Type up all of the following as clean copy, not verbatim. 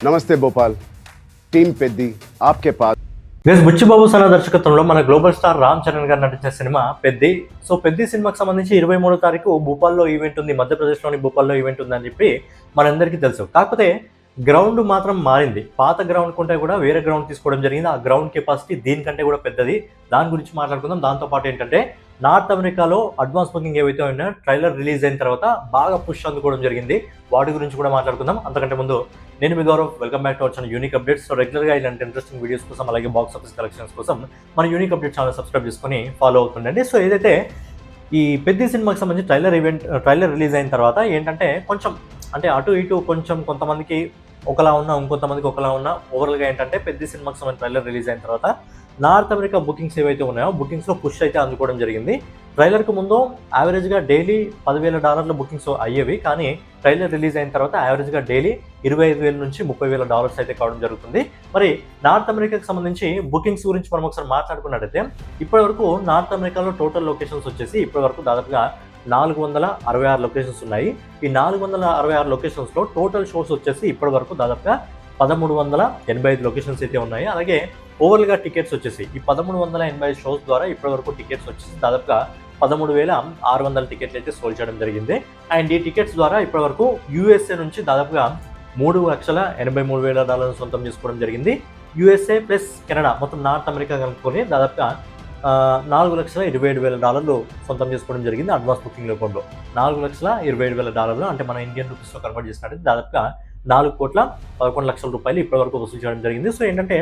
नमस्ते भोपाल टीम पेद्दी आपके पास బుచ్చిబాబు సనా దర్శకత్వంలో మన గ్లోబల్ స్టార్ రామ్ చరణ్ గారు నటించిన సినిమా పెద్ది. సో పెద్ది సినిమాకి సంబంధించి 23వ తారీఖు భూపాల్లో ఈవెంట్ ఉంది, మధ్యప్రదేశ్లోని భూపాల్లో ఈవెంట్ ఉంది అని చెప్పి మనందరికీ తెలుసు. కాకపోతే గ్రౌండ్ మాత్రం మారింది. పాత గ్రౌండ్ కంటే కూడా వేరే గ్రౌండ్ తీసుకోవడం జరిగింది. ఆ గ్రౌండ్ కెపాసిటీ దీనికంటే కూడా పెద్దది. దాని గురించి మాట్లాడుకుందాం. దాంతోపాటు ఏంటంటే నార్త్ అమెరికాలో అడ్వాన్స్ బుకింగ్ ఏవైతే ఉన్నాయో ట్రైలర్ రిలీజ్ అయిన తర్వాత బాగా పుష్ అందుకోవడం జరిగింది. వాటి గురించి కూడా మాట్లాడుకుందాం. అంతకంటే ముందు నేను మీ Gaurav, welcome back to our channel unique updates. So రెగ్యులర్గా ఇలాంటి ఇంట్రెస్టింగ్ వీడియోస్ కోసం అలాగే బాక్స్ ఆఫీస్ కలెక్షన్స్ కోసం మన యూనిక్ అప్డేట్ ఛానల్ సబ్స్క్రైబ్ చేసుకొని ఫాలో అవుతుండండి. సో ఏదైతే ఈ పెద్ద సినిమాకి సంబంధించి ట్రైలర్ రిలీజ్ అయిన తర్వాత ఏంటంటే కొంచెం అంటే అటు ఇటు కొంచెం కొంతమందికి ఒకలా ఉన్నా ఇంకొంతమందికి ఒకలా ఉన్నా ఓవరాల్గా ఏంటంటే పెద్ద సినిమాకి సంబంధించి ట్రైలర్ రిలీజ్ అయిన తర్వాత నార్త్ అమెరికా బుకింగ్స్ ఏవైతే ఉన్నాయో బుకింగ్స్లో పుష్ అయితే అందుకోవడం జరిగింది. ట్రైలర్కి ముందు యావరేజ్గా డైలీ $10,000 బుకింగ్స్ అయ్యేవి, కానీ ట్రైలర్ రిలీజ్ అయిన తర్వాత యావరేజ్గా డైలీ $25,000 నుంచి $30,000 అయితే కావడం జరుగుతుంది. మరి నార్త్ అమెరికాకి సంబంధించి బుకింగ్స్ గురించి మనం ఒకసారి మాట్లాడుకున్నట్టయితే ఇప్పటివరకు నార్త్ అమెరికాలో టోటల్ లొకేషన్స్ వచ్చేసి ఇప్పటివరకు దాదాపుగా 466 లొకేషన్స్ ఉన్నాయి. ఈ 466 లొకేషన్స్లో టోటల్ షోస్ వచ్చేసి ఇప్పటివరకు దాదాపుగా 1385 లొకేషన్స్ అయితే ఉన్నాయి. అలాగే ఓవరాల్గా టికెట్స్ వచ్చేసి ఈ 1385 షోస్ ద్వారా ఇప్పటివరకు టికెట్స్ వచ్చేసి దాదాపుగా 13,600 టికెట్లు అయితే సోల్డ్ చేయడం జరిగింది. అండ్ ఈ టికెట్స్ ద్వారా ఇప్పటివరకు యూఎస్ఏ నుంచి దాదాపుగా $3,83,000 సొంతం చేసుకోవడం జరిగింది. యూఎస్ఏ ప్లస్ కెనడా మొత్తం నార్త్ అమెరికా కలుపుకొని దాదాపుగా $4,27,000 సొంతం చేసుకోవడం జరిగింది. అడ్వాన్స్ బుకింగ్ రూపంలో $4,27,000 అంటే మన ఇండియన్ రూపీస్లో కన్వర్ట్ చేసినట్టు దాదాపుగా $4,11,00,000 ఇప్పటివరకు వసూలు చేయడం జరిగింది. సో ఏంటంటే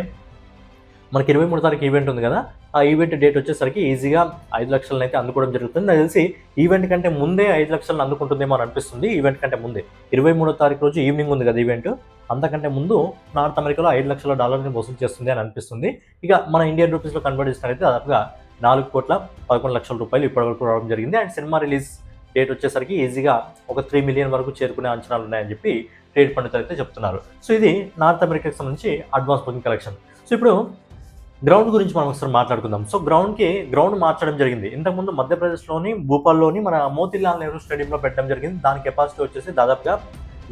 మనకి 23వ తారీఖు ఈవెంట్ ఉంది కదా, ఆ ఈవెంట్ డేట్ వచ్చేసరికి ఈజీగా 5 లక్షలను అయితే అందుకోవడం జరుగుతుంది. నాకు తెలిసి ఈవెంట్ కంటే ముందే 5 లక్షలను అందుకుంటుందేమో అని అనిపిస్తుంది. ఈవెంట్ కంటే ముందే 23వ తారీఖు రోజు ఈవినింగ్ ఉంది కదా ఈవెంట్, అంతకంటే ముందు నార్త్ అమెరికాలో $5 లక్షల వసూలు చేస్తుంది అని అనిపిస్తుంది. ఇక మన ఇండియన్ రూపీస్లో కన్వర్ట్ చేసినట్లయితే దాదాపుగా $4,11,00,000 ఇప్పటివరకు రావడం జరిగింది. అండ్ సినిమా రిలీజ్ డేట్ వచ్చేసరికి ఈజీగా ఒక 3 మిలియన్ వరకు చేరుకునే అంచనాలు ఉన్నాయని చెప్పి ట్రేడ్ పండితులు అయితే చెప్తున్నారు. సో ఇది నార్త్ అమెరికాకి సంబంధించి అడ్వాన్స్ బుకింగ్ కలెక్షన్. సో ఇప్పుడు గ్రౌండ్ గురించి మనం ఒకసారి మాట్లాడుకుందాం. సో గ్రౌండ్ మార్చడం జరిగింది. ఇంతకుముందు మధ్యప్రదేశ్లోని భూపాల్లోని మన మోతీలాల్ నెహ్రూ స్టేడియంలో పెట్టడం జరిగింది. దాని కెపాసిటీ వచ్చేసి దాదాపుగా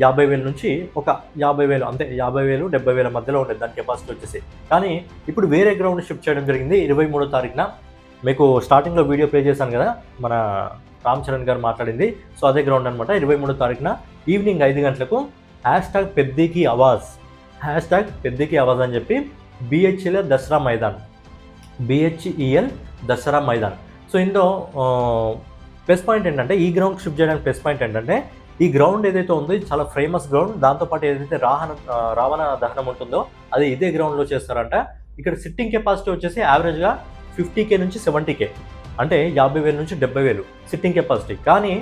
50,000 నుంచి ఒక 50,000 అంతే, 50,000 70,000 మధ్యలో ఉండేది దాని కెపాసిటీ వచ్చేసి. కానీ ఇప్పుడు వేరే గ్రౌండ్ షిఫ్ట్ చేయడం జరిగింది. 23వ తారీఖున మీకు స్టార్టింగ్లో వీడియో ప్లే చేశాను కదా మన రామ్ చరణ్ గారు మాట్లాడింది. సో అదే గ్రౌండ్ అనమాట. 23వ తారీఖున ఈవినింగ్ 5 గంటలకు #పెద్దీకి ఆవాజ్ అని చెప్పి BHEL దసరా మైదాన్. సో ఇందులో ప్లస్ పాయింట్ ఏంటంటే ఈ గ్రౌండ్ షిఫ్ట్ చేయడానికి ప్లస్ పాయింట్ ఏంటంటే ఈ గ్రౌండ్ ఏదైతే ఉందో ఇది చాలా ఫేమస్ గ్రౌండ్. దాంతోపాటు ఏదైతే రావణ దహనం ఉంటుందో అది ఇదే గ్రౌండ్లో చేస్తారంట. ఇక్కడ సిట్టింగ్ కెపాసిటీ వచ్చేసి యావరేజ్గా 50K నుంచి 70K, అంటే 50,000 నుంచి 70,000 సిట్టింగ్ కెపాసిటీ. కానీ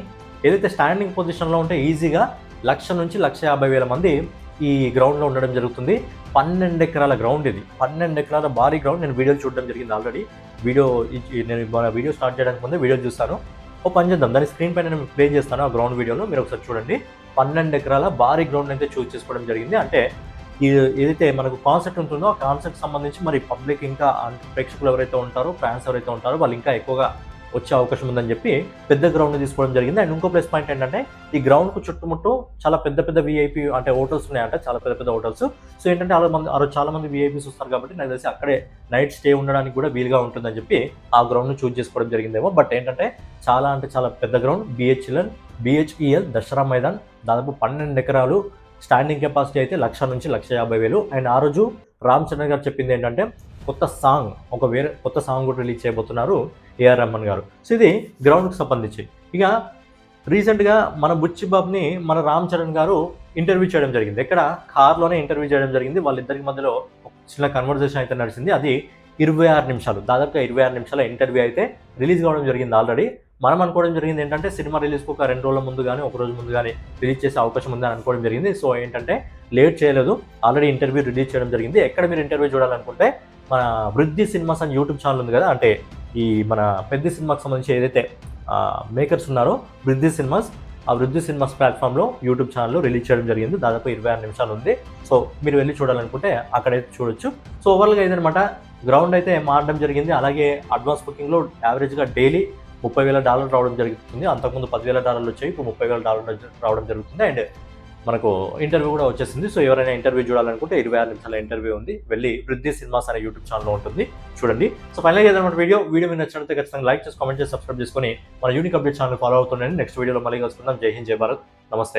ఏదైతే స్టాండింగ్ పొజిషన్లో ఉంటే ఈజీగా 1,00,000 నుంచి 1,50,000 మంది ఈ గ్రౌండ్లో ఉండడం జరుగుతుంది. 12 ఎకరాల గ్రౌండ్ ఇది, 12 ఎకరాల భారీ గ్రౌండ్. నేను వీడియోలు చూడడం జరిగింది ఆల్రెడీ. నేను వీడియో స్టార్ట్ చేయడానికి ముందే వీడియో చూస్తాను. ఓ పని చేద్దాం, దాని స్క్రీన్ పైన నేను ప్లే చేస్తాను ఆ గ్రౌండ్ వీడియోలో, మీరు ఒకసారి చూడండి. 12 ఎకరాల భారీ గ్రౌండ్ అయితే చూస్ చేసుకోవడం జరిగింది. అంటే ఏదైతే మనకు కాన్సెప్ట్ ఉంటుందో ఆ కాన్సెప్ట్ సంబంధించి మరి పబ్లిక్ ఇంకా ప్రేక్షకులు ఎవరైతే ఉంటారో, ఫ్యాన్స్ ఎవరైతే ఉంటారో వాళ్ళు ఇంకా ఎక్కువగా వచ్చే అవకాశం ఉందని చెప్పి పెద్ద గ్రౌండ్ తీసుకోవడం జరిగింది. అండ్ ఇంకో ప్లస్ పాయింట్ ఏంటంటే ఈ గ్రౌండ్కు చుట్టుముట్టు చాలా పెద్ద విఐపీ అంటే హోటల్స్ ఉన్నాయంట, చాలా పెద్ద హోటల్స్. సో ఏంటంటే చాలా మంది విఐపీస్ వస్తారు కాబట్టి నాకు తెలిసి అక్కడే నైట్ స్టే ఉండడానికి కూడా వీలుగా ఉంటుందని చెప్పి ఆ గ్రౌండ్ను చూస్ చేసుకోవడం జరిగిందేమో. బట్ ఏంటంటే చాలా పెద్ద గ్రౌండ్ BHEL దసరా మైదాన్, దాదాపు 12 ఎకరాలు, స్టాండింగ్ కెపాసిటీ అయితే 1,00,000 నుంచి 1,50,000. అండ్ ఆ రోజు రామ్ చరణ్ గారు చెప్పింది ఏంటంటే కొత్త సాంగ్ కూడా రిలీజ్ చేయబోతున్నారు AR రెహమాన్ గారు. సో ఇది గ్రౌండ్కి సంబంధించి. ఇక రీసెంట్గా మన బుచ్చిబాబుని మన రామ్ చరణ్ గారు ఇంటర్వ్యూ చేయడం జరిగింది. ఇక్కడ కార్లోనే ఇంటర్వ్యూ చేయడం జరిగింది. వాళ్ళిద్దరికి మధ్యలో ఒక చిన్న కన్వర్జేషన్ అయితే నడిచింది. అది 26 నిమిషాలు, దాదాపుగా 26 నిమిషాల ఇంటర్వ్యూ అయితే రిలీజ్ కావడం జరిగింది ఆల్రెడీ. మనం అనుకోవడం జరిగింది ఏంటంటే సినిమా రిలీజ్కి ఒక 2 రోజుల ముందు కానీ ఒక రోజు ముందు కానీ రిలీజ్ చేసే అవకాశం ఉందని అనుకోవడం జరిగింది. సో ఏంటంటే లేట్ చేయలేదు, ఆల్రెడీ ఇంటర్వ్యూ రిలీజ్ చేయడం జరిగింది. ఎక్కడ మీరు ఇంటర్వ్యూ చూడాలనుకుంటే మన వృద్ధి సినిమాస్ అని యూట్యూబ్ ఛానల్ ఉంది కదా, అంటే ఈ మన పెద్ద సినిమాకి సంబంధించి ఏదైతే మేకర్స్ ఉన్నారో వృద్ధి సినిమాస్ ప్లాట్ఫామ్లో యూట్యూబ్ ఛానల్లో రిలీజ్ చేయడం జరిగింది. దాదాపు 26 నిమిషాలు ఉంది. సో మీరు వెళ్ళి చూడాలనుకుంటే అక్కడైతే చూడొచ్చు. సో ఓవరాల్గా ఇదనమాట గ్రౌండ్ అయితే మారడం జరిగింది. అలాగే అడ్వాన్స్ బుకింగ్లో యావరేజ్గా డైలీ $30,000 రావడం జరుగుతుంది. అంతకుముందు $10,000 వచ్చాయి, ఇప్పుడు $30,000 రావడం జరుగుతుంది. అండ్ మనకు ఇంటర్వ్యూ కూడా వచ్చేసింది. సో ఎవరైనా ఇంటర్వ్యూ చూడాలనుకుంటే 26 నిమిషాల ఇంటర్వ్యూ ఉంది. వెళ్ళి పృథ్వీ సినిమాస్ అనే యూట్యూబ్ ఛానల్లో ఉంటుంది, చూడండి. సో ఫైనల్గా ఏదైనా వీడియో మీకు నచ్చినట్లయితే ఖచ్చితంగా లైక్ చేసి, కామెంట్ చేసి, సబ్స్క్రైబ్ చేసుకొని మన యూనిక్ అప్డేట్ ఛానల్ ఫాలో అవుతుండండి. నెక్స్ట్ వీడియోలో మళ్ళీ కలుసుకుందాం. జై హింద్, జై భారత్, నమస్తే.